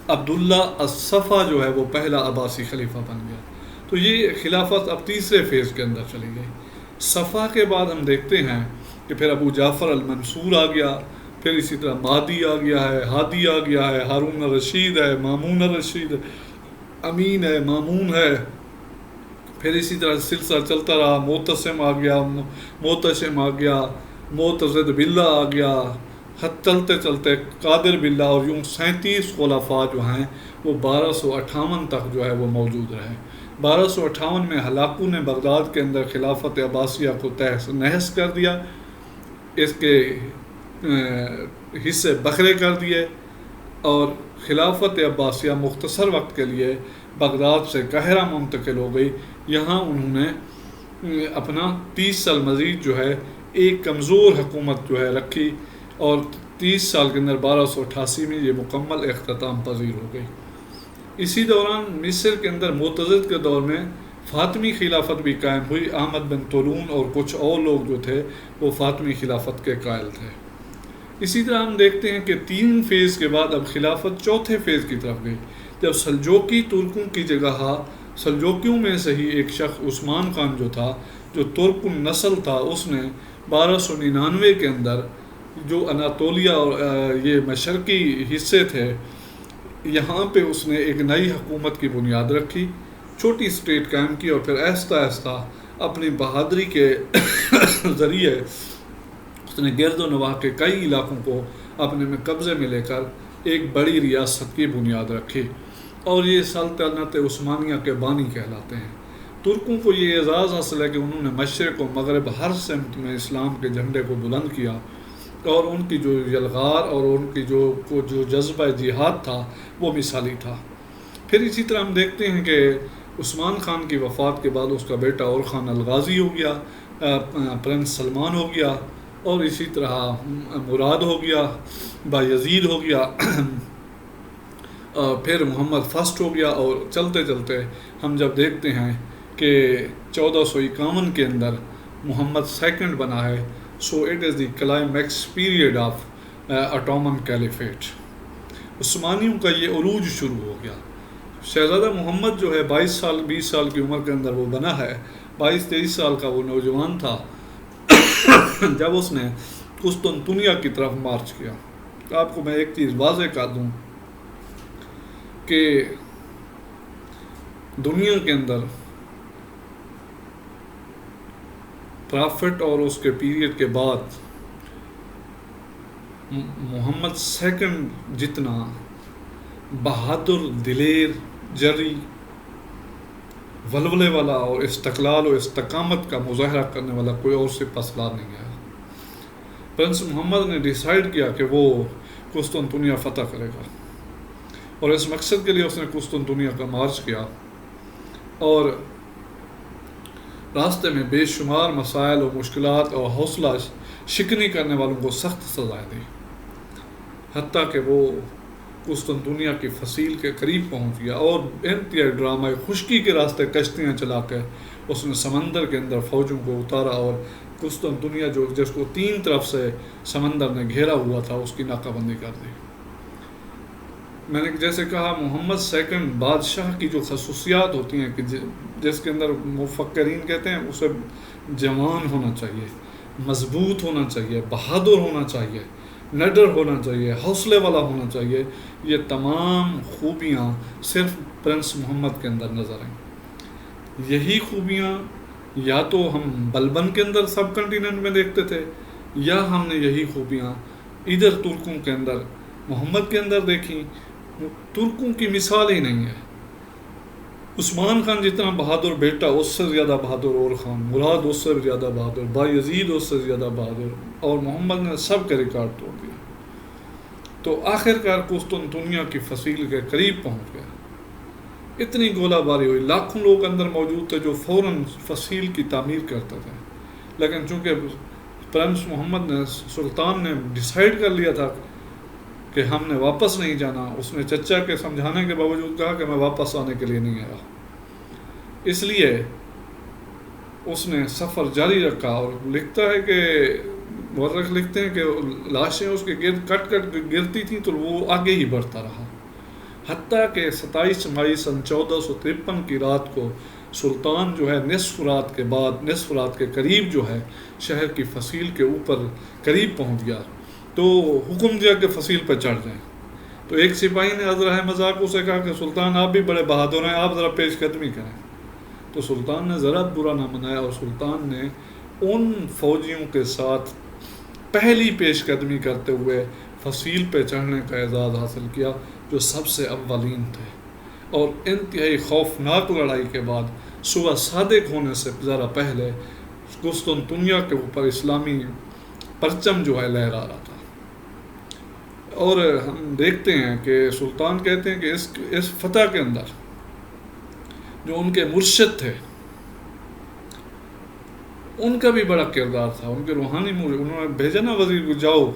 عبداللہ الصفا جو ہے وہ پہلا عباسی خلیفہ بن گیا. تو یہ خلافت اب تیسرے فیز کے اندر چلی گئی. صفا کے بعد ہم دیکھتے ہیں کہ پھر ابو جعفر المنصور آ گیا، پھر اسی طرح مہدی آ گیا ہے، ہادی آ گیا ہے، ہارون الرشید ہے، مامون الرشید ہے، امین ہے، مامون ہے. پھر اسی طرح سلسلہ چلتا رہا، معتصم آ گیا، معتصم آ گیا، معتضد باللہ آ گیا، خط چلتے چلتے قادر باللہ، اور یوں 37 خلفاء جو ہیں وہ 1258 تک جو ہے وہ موجود رہے. 1258 میں ہلاکو نے بغداد کے اندر خلافت عباسیہ کو تہس نہس کر دیا، اس کے حصے بکھرے کر دیے، اور خلافت عباسیہ مختصر وقت کے لیے بغداد سے قاہرہ منتقل ہو گئی. یہاں انہوں نے اپنا 30 سال مزید جو ہے ایک کمزور حکومت جو ہے رکھی، اور 30 سال کے اندر 1288 میں یہ مکمل اختتام پذیر ہو گئی. اسی دوران مصر کے اندر معتضد کے دور میں فاطمی خلافت بھی قائم ہوئی. احمد بن طولون اور کچھ اور لوگ جو تھے وہ فاطمی خلافت کے قائل تھے. اسی طرح ہم دیکھتے ہیں کہ 3 فیز کے بعد اب خلافت چوتھے فیز کی طرف گئی، جب سلجوقی ترکوں کی جگہ سلجوکیوں میں سے ہی ایک شخص عثمان خان جو تھا، جو ترک النسل تھا، اس نے 1299 کے اندر جو اناطولیہ اور یہ مشرقی حصے تھے، یہاں پہ اس نے ایک نئی حکومت کی بنیاد رکھی، چھوٹی اسٹیٹ قائم کی، اور پھر آہستہ آہستہ اپنی بہادری کے ذریعے اس نے گرد و نواح کے کئی علاقوں کو اپنے میں قبضے میں لے کر ایک بڑی ریاست کی بنیاد رکھی، اور یہ سلطنت عثمانیہ کے بانی کہلاتے ہیں. ترکوں کو یہ اعزاز حاصل ہے کہ انہوں نے مشرق و مغرب ہر سمت میں اسلام کے جھنڈے کو بلند کیا، اور ان کی جو یلغار اور ان کی جو جذبہ جہاد تھا وہ مثالی تھا. پھر اسی طرح ہم دیکھتے ہیں کہ عثمان خان کی وفات کے بعد اس کا بیٹا اور خان الغازی ہو گیا، پرنس سلمان ہو گیا، اور اسی طرح مراد ہو گیا، بایزید ہو گیا، پھر محمد فرسٹ ہو گیا، اور چلتے چلتے ہم جب دیکھتے ہیں کہ 1451 کے اندر محمد سیکنڈ بنا ہے. So it is the climax period of Ottoman caliphate. عثمانیوں کا یہ عروج شروع ہو گیا. شہزادہ محمد جو ہے 20 سال کی عمر کے اندر وہ بنا ہے. 22-23 سال کا وہ نوجوان تھا جب اس نے قسطنطنیہ کی طرف مارچ کیا. آپ کو میں ایک چیز واضح کر دوں کہ دنیا کے اندر پرافٹ اور اس کے پیریڈ کے بعد محمد سیکنڈ جتنا بہادر، دلیر، جری، ولولے والا اور استقلال و استقامت کا مظاہرہ کرنے والا کوئی اور سپہ سالار نہیں ہے. پرنس محمد نے ڈیسائیڈ کیا کہ وہ قسطنطنیہ فتح کرے گا، اور اس مقصد کے لیے اس نے قسطنطنیہ کا مارچ کیا، اور راستے میں بے شمار مسائل اور مشکلات اور حوصلہ شکنی کرنے والوں کو سخت سزائیں دی، حتیٰ کہ وہ قسطنطنیہ کی فصیل کے قریب پہنچ گیا، اور انتہائی ڈرامہ خشکی کے راستے کشتیاں چلا کے اس نے سمندر کے اندر فوجوں کو اتارا، اور قسطنطنیہ جس کو 3 طرف سے سمندر نے گھیرا ہوا تھا اس کی ناکہ بندی کر دی. میں نے جیسے کہا محمد سیکنڈ بادشاہ کی جو خصوصیات ہوتی ہیں کہ جس کے اندر مفکرین کہتے ہیں اسے جوان ہونا چاہیے، مضبوط ہونا چاہیے، بہادر ہونا چاہیے، نڈر ہونا چاہیے، حوصلے والا ہونا چاہیے، یہ تمام خوبیاں صرف پرنس محمد کے اندر نظر آئیں. یہی خوبیاں یا تو ہم بلبن کے اندر سب کنٹیننٹ میں دیکھتے تھے، یا ہم نے یہی خوبیاں ادھر ترکوں کے اندر محمد کے اندر دیکھیں. ترکوں کی مثال ہی نہیں ہے. عثمان خان جتنا بہادر بیٹا اس سے زیادہ بہادر اور خان، مراد اس سے زیادہ بہادر، بایزید اس سے زیادہ بہادر، اور محمد نے سب کے ریکارڈ توڑ دیا. تو آخر کار قسطنطنیہ کی فصیل کے قریب پہنچ گیا. اتنی گولہ باری ہوئی، لاکھوں لوگ اندر موجود تھے جو فوراً فصیل کی تعمیر کرتے تھے، لیکن چونکہ پرنس محمد نے، سلطان نے ڈیسائیڈ کر لیا تھا کہ ہم نے واپس نہیں جانا، اس نے چچا کے سمجھانے کے باوجود کہا کہ میں واپس آنے کے لیے نہیں آیا. اس لیے اس نے سفر جاری رکھا، اور لکھتا ہے کہ مورخ لکھتے ہیں کہ لاشیں اس کے گرد کٹ کٹ گرتی تھیں تو وہ آگے ہی بڑھتا رہا. حتیٰ کہ 27 مئی سن 1453 کی رات کو سلطان جو ہے نصف رات کے قریب جو ہے شہر کی فصیل کے اوپر قریب پہنچ گیا، تو حکم دیا کہ فصیل پہ چڑھ جائیں۔ تو ایک سپاہی نے عذرا مذاق اسے کہا کہ سلطان آپ بھی بڑے بہادر ہیں، آپ ذرا پیش قدمی کریں۔ تو سلطان نے ذرا برا نہ منایا اور سلطان نے ان فوجیوں کے ساتھ پہلی پیش قدمی کرتے ہوئے فصیل پہ چڑھنے کا اعزاز حاصل کیا، جو سب سے اولین تھے۔ اور انتہائی خوفناک لڑائی کے بعد صبح صادق ہونے سے ذرا پہلے قسطنطنیہ کے اوپر اسلامی پرچم جو ہے لہرا رہا تھا۔ اور ہم دیکھتے ہیں کہ سلطان کہتے ہیں کہ اس فتح کے اندر جو ان کے مرشد تھے ان کا بھی بڑا کردار تھا، ان کے روحانی مرشد۔ انہوں نے بھیجا نا وزیر کو، جاؤ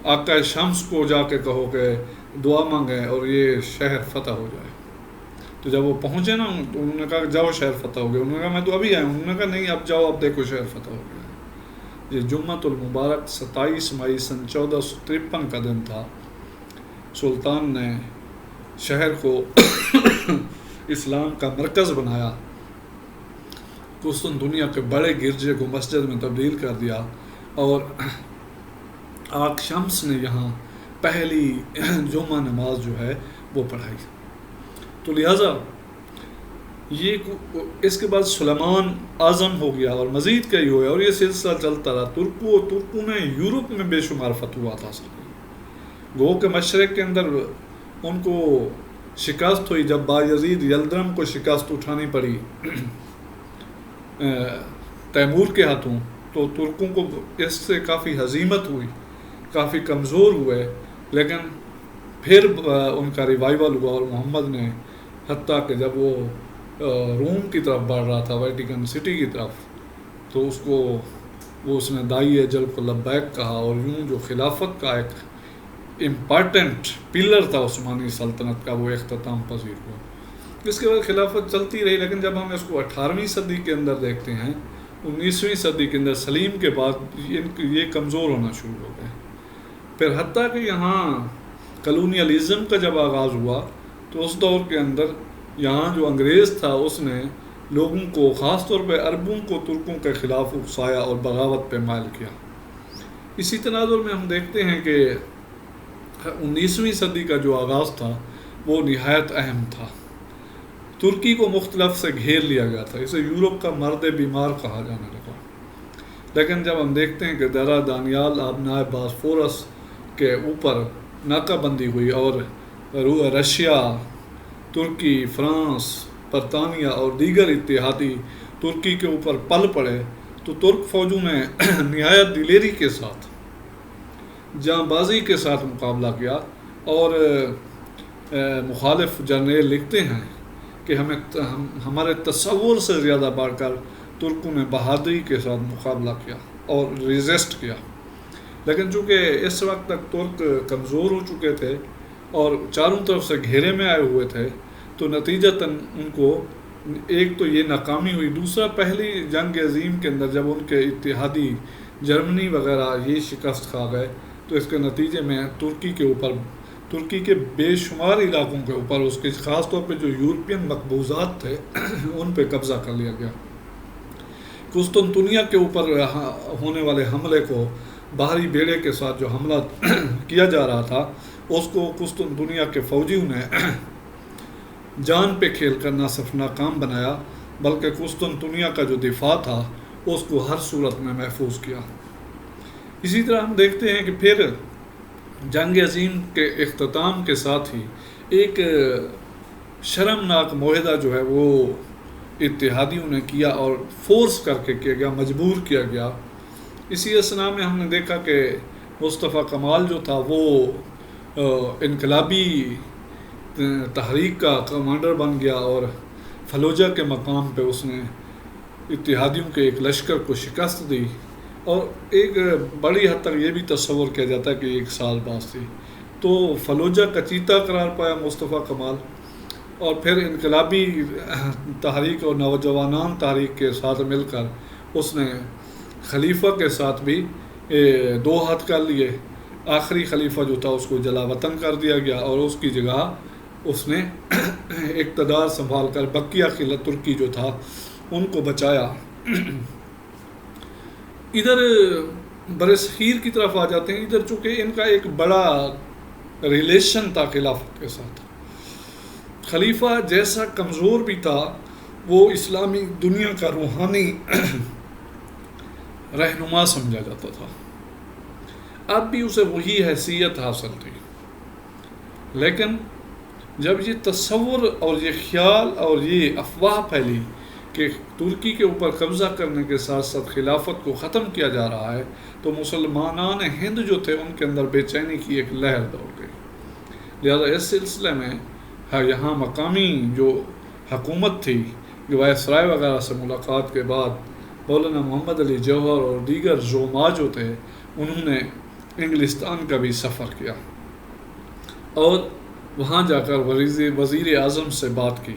آقا شمس کو جا کے کہو کہ دعا مانگے اور یہ شہر فتح ہو جائے۔ تو جب وہ پہنچے نا تو انہوں نے کہا کہ جاؤ شہر فتح ہو گیا۔ انہوں نے کہا میں تو ابھی آیا ہوں۔ انہوں نے کہا نہیں اب جاؤ، اب دیکھو شہر فتح ہو گیا۔ یہ جمعۃ المبارک 27 مئی سن 1453 کا دن تھا۔ سلطان نے شہر کو اسلام کا مرکز بنایا، قسطنطنیہ کے بڑے گرجے کو مسجد میں تبدیل کر دیا، اور آق شمس نے یہاں پہلی جمعہ نماز جو ہے وہ پڑھائی۔ تو لہٰذا اس کے بعد سلیمان اعظم ہو گیا، اور مزید کئی ہوئے، اور یہ سلسلہ چلتا رہا۔ ترکوں نے یورپ میں بے شمار فتوحات حاصل کی۔ گو کے مشرق کے اندر ان کو شکست ہوئی جب بایزید یلدرم کو شکست اٹھانی پڑی تیمور کے ہاتھوں، تو ترکوں کو اس سے کافی ہزیمت ہوئی، کافی کمزور ہوئے، لیکن پھر ان کا ریوائول ہوا، اور محمد نے حتیٰ کہ جب وہ روم کی طرف بڑھ رہا تھا، ویٹیکن سٹی کی طرف، تو اس نے دائی اجل کو لبیک کہا، اور یوں جو خلافت کا ایک امپارٹنٹ پلر تھا عثمانی سلطنت کا، وہ اختتام پذیر ہوا۔ اس کے بعد خلافت چلتی رہی، لیکن جب ہم اس کو 18ویں صدی کے اندر دیکھتے ہیں، 19ویں صدی کے اندر سلیم کے بعد یہ کمزور ہونا شروع ہو گئے۔ پھر حتیٰ کہ یہاں کلونیلزم کا جب آغاز ہوا، تو اس دور کے اندر یہاں جو انگریز تھا اس نے لوگوں کو، خاص طور پہ عربوں کو، ترکوں کے خلاف اکسایا اور بغاوت پہ مائل کیا۔ اسی تناظر میں ہم دیکھتے ہیں کہ 19ویں صدی کا جو آغاز تھا وہ نہایت اہم تھا۔ ترکی کو مختلف سے گھیر لیا گیا تھا، اسے یورپ کا مرد بیمار کہا جانے لگا۔ لیکن جب ہم دیکھتے ہیں کہ درہ دانیال آبنائے باسفورس کے اوپر ناکہ بندی ہوئی، اور رشیا، ترکی، فرانس، برطانیہ اور دیگر اتحادی ترکی کے اوپر پل پڑے، تو ترک فوجوں نے نہایت دلیری کے ساتھ، جاں بازی کے ساتھ مقابلہ کیا، اور مخالف جرنیل لکھتے ہیں کہ ہمارے تصور سے زیادہ بڑھ کر ترکوں نے بہادری کے ساتھ مقابلہ کیا اور ریزسٹ کیا۔ لیکن چونکہ اس وقت تک ترک کمزور ہو چکے تھے اور چاروں طرف سے گھیرے میں آئے ہوئے تھے، تو نتیجتاً ان کو ایک تو یہ ناکامی ہوئی، دوسرا پہلی جنگ عظیم کے اندر جب ان کے اتحادی جرمنی وغیرہ یہ شکست کھا گئے، تو اس کے نتیجے میں ترکی کے بے شمار علاقوں کے اوپر، اس کے خاص طور پہ جو یورپین مقبوضات تھے ان پہ قبضہ کر لیا گیا۔ قسطنطنیہ کے اوپر ہونے والے حملے کو، باہری بیڑے کے ساتھ جو حملہ کیا جا رہا تھا، اس کو قسطنطنیہ کے فوجیوں نے جان پہ کھیل کر نہ صرف ناکام بنایا، بلکہ قسطنطنیہ کا جو دفاع تھا اس کو ہر صورت میں محفوظ کیا۔ اسی طرح ہم دیکھتے ہیں کہ پھر جنگ عظیم کے اختتام کے ساتھ ہی ایک شرمناک معاہدہ جو ہے وہ اتحادیوں نے کیا، اور فورس کر کے کیا گیا، مجبور کیا گیا۔ اسی اثنا میں ہم نے دیکھا کہ مصطفیٰ کمال جو تھا وہ انقلابی تحریک کا کمانڈر بن گیا، اور فلوجہ کے مقام پہ اس نے اتحادیوں کے ایک لشکر کو شکست دی، اور ایک بڑی حد تک یہ بھی تصور کیا جاتا ہے کہ 1 سال بعد تھی۔ تو فلوجہ کا چیتا قرار پایا مصطفیٰ کمال، اور پھر انقلابی تحریک اور نوجوانان تحریک کے ساتھ مل کر اس نے خلیفہ کے ساتھ بھی 2 ہاتھ کر لیے۔ آخری خلیفہ جو تھا اس کو جلا وطن کر دیا گیا، اور اس کی جگہ اس نے اقتدار سنبھال کر بقیہ خلت ترکی جو تھا ان کو بچایا۔ ادھر بر صغیر کی طرف آ جاتے ہیں۔ ادھر چونکہ ان کا ایک بڑا ریلیشن تھا خلافت کے ساتھ، خلیفہ جیسا کمزور بھی تھا، وہ اسلامی دنیا کا روحانی رہنما سمجھا جاتا تھا، اب بھی اسے وہی حیثیت حاصل تھی۔ لیکن جب یہ تصور اور یہ خیال اور یہ افواہ پھیلی کہ ترکی کے اوپر قبضہ کرنے کے ساتھ ساتھ خلافت کو ختم کیا جا رہا ہے، تو مسلمانان ہند جو تھے ان کے اندر بے چینی کی ایک لہر دوڑ گئی۔ لہذا اس سلسلے میں یہاں مقامی جو حکومت تھی، جو وائسرائے وغیرہ سے ملاقات کے بعد مولانا محمد علی جوہر اور دیگر زعماء جو تھے، انہوں نے انگلستان کا بھی سفر کیا اور وہاں جا کر وزیر اعظم سے بات کی۔